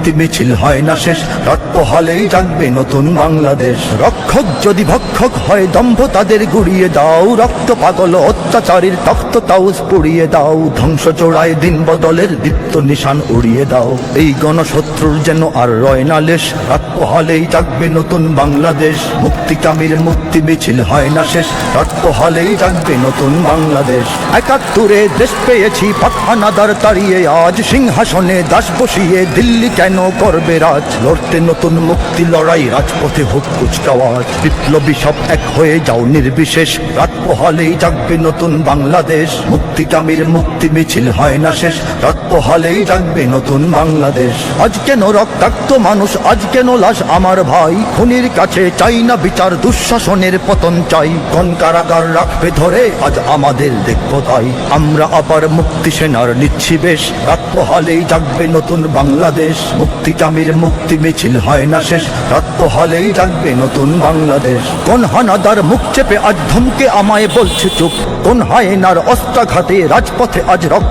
মুক্তি মিছিল হয় না শেষ, রাত পোহালেই জাগবে নতুন বাংলাদেশ। রক্ষক যদি ভক্ষক হয় দম্ভ তাদের গুড়িয়ে দাও, রক্ত পাগল অত্যাচারীর তখ্ত তাউজ পুড়িয়ে দাও, ধ্বংস চোড়ায় দিন বদলের দীপ্ত নিশান উড়িয়ে দাও। এই গণশত্রুর যেন আর রয় না লেশ, রাত পোহালেই জাগবে নতুন বাংলাদেশ। মুক্তিকামীর মুক্তি মিছিল হয় না শেষ, রাত পোহালেই জাগবে নতুন বাংলাদেশ। ৭১ দেশ পেয়েছি পাক হানাদার তাড়িয়ে, আজ সিংহাসনে দাস বসিয়ে দিল্লি কেন করবে রাজ। লড়তে নতুন মুক্তি লড়াই, রাজপথে হোক কুচকাওয়াজ। বিপ্লবী সব এক হয়ে যাও নির্বিশেষ, রাত পোহালেই জাগবে নতুন বাংলাদেশ। মুক্তিকামীর মুক্তি মিছিল হয় না শেষ, রাত পোহালেই জাগবে নতুন বাংলাদেশ। আজ কেন রক্তাক্ত মানুষ, আজ কেন লাশ আমার ভাই, খুনির কাছে চাই না বিচার, দুঃশাসনের পতন চাই। কোন কারাগার রাখবে ধরে আজ আমাদের দেখব তাই, আমরা আবার মুক্তি সেনার নিচ্ছি বেশ, রাত পোহালেই জাগবে নতুন বাংলাদেশ। মুক্তিকামীর মুক্তি মিছিল হয় না শেষ, রাত পোহালেই জাগবে নতুন বাংলাদেশ। কোন হানাদার মুখ চেপে আজ ধমকে আমায় বলছে চুপ, কোন হায়নার অস্ত্রাঘাতে রাজপথে আজ রক্ত